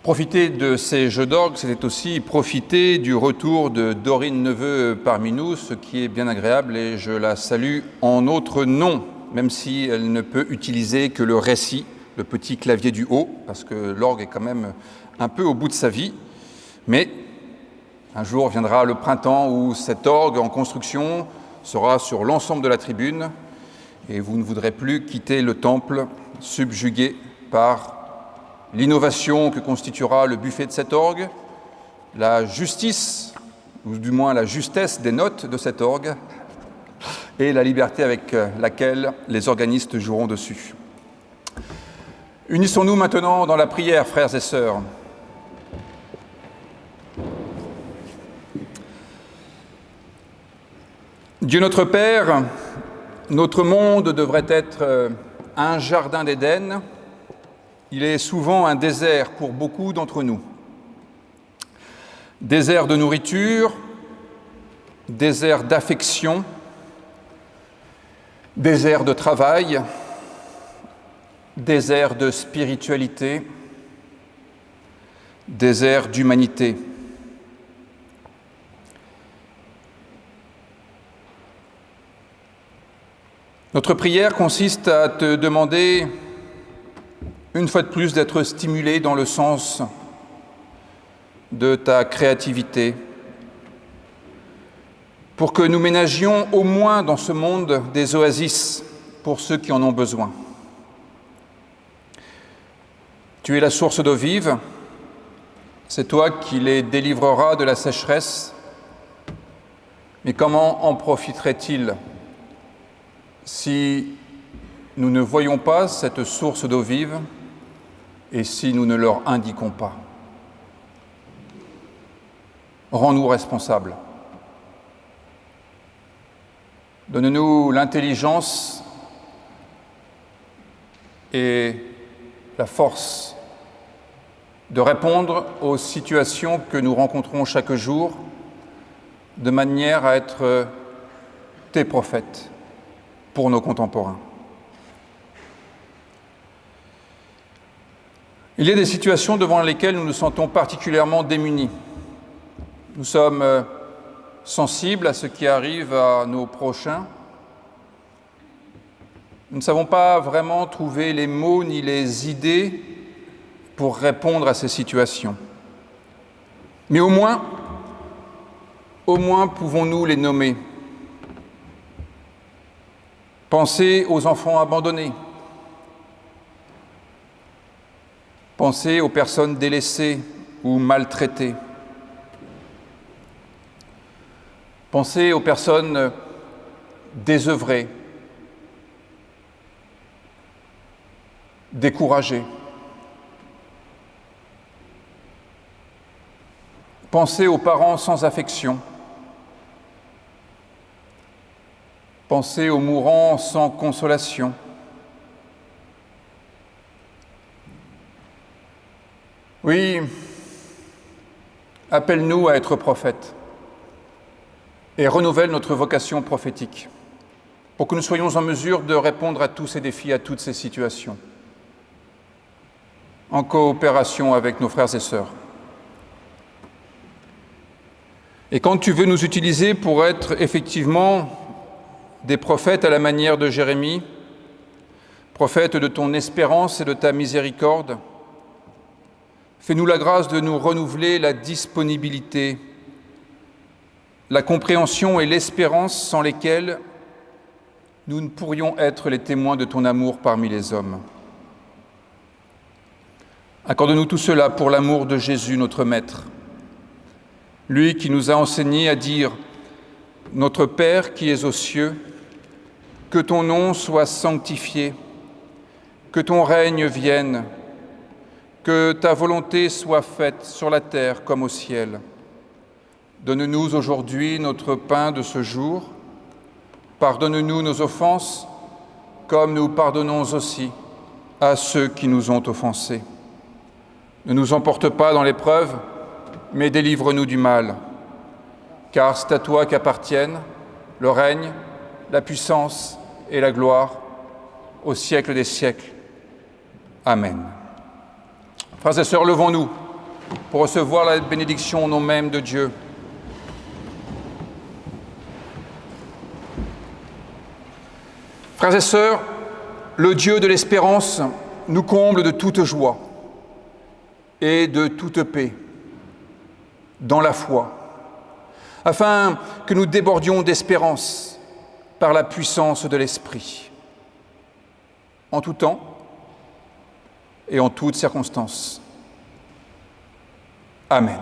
Speaker 1: Profiter de ces jeux d'orgue, c'était aussi profiter du retour de Dorine Neveu parmi nous, ce qui est bien agréable, et je la salue en notre nom, même si elle ne peut utiliser que le récit, le petit clavier du haut, parce que l'orgue est quand même un peu au bout de sa vie. Mais un jour viendra le printemps où cet orgue en construction sera sur l'ensemble de la tribune, et vous ne voudrez plus quitter le temple subjugué par l'innovation que constituera le buffet de cet orgue, la justice, ou du moins la justesse des notes de cet orgue, et la liberté avec laquelle les organistes joueront dessus. Unissons-nous maintenant dans la prière, frères et sœurs. Dieu notre Père, notre monde devrait être un jardin d'Éden. Il est souvent un désert pour beaucoup d'entre nous. Désert de nourriture, désert d'affection, désert de travail, désert de spiritualité, désert d'humanité. Notre prière consiste à te demander une fois de plus d'être stimulé dans le sens de ta créativité, pour que nous ménagions au moins dans ce monde des oasis pour ceux qui en ont besoin. Tu es la source d'eau vive, c'est toi qui les délivreras de la sécheresse, mais comment en profiterait-il si nous ne voyons pas cette source d'eau vive et si nous ne leur indiquons pas? Rends-nous responsables. Donne-nous l'intelligence et la force de répondre aux situations que nous rencontrons chaque jour de manière à être tes prophètes pour nos contemporains. Il y a des situations devant lesquelles nous nous sentons particulièrement démunis. Nous sommes sensibles à ce qui arrive à nos prochains. Nous ne savons pas vraiment trouver les mots ni les idées pour répondre à ces situations. Mais au moins pouvons-nous les nommer. Pensez aux enfants abandonnés. Pensez aux personnes délaissées ou maltraitées. Pensez aux personnes désœuvrées, découragées. Pensez aux parents sans affection. Pensez aux mourants sans consolation. Oui, appelle-nous à être prophètes et renouvelle notre vocation prophétique pour que nous soyons en mesure de répondre à tous ces défis, à toutes ces situations, en coopération avec nos frères et sœurs. Et quand tu veux nous utiliser pour être effectivement des prophètes à la manière de Jérémie, prophètes de ton espérance et de ta miséricorde, fais-nous la grâce de nous renouveler la disponibilité, la compréhension et l'espérance sans lesquelles nous ne pourrions être les témoins de ton amour parmi les hommes. Accorde-nous tout cela pour l'amour de Jésus, notre Maître, lui qui nous a enseigné à dire « Notre Père qui es aux cieux, que ton nom soit sanctifié, que ton règne vienne, que ta volonté soit faite sur la terre comme au ciel. Donne-nous aujourd'hui notre pain de ce jour. Pardonne-nous nos offenses, comme nous pardonnons aussi à ceux qui nous ont offensés. Ne nous emporte pas dans l'épreuve, mais délivre-nous du mal. Car c'est à toi qu'appartiennent le règne, la puissance et la gloire au siècle des siècles. Amen. Frères et sœurs, levons-nous pour recevoir la bénédiction au nom même de Dieu. Frères et sœurs, le Dieu de l'espérance nous comble de toute joie et de toute paix dans la foi, afin que nous débordions d'espérance par la puissance de l'Esprit, en tout temps et en toutes circonstances. Amen.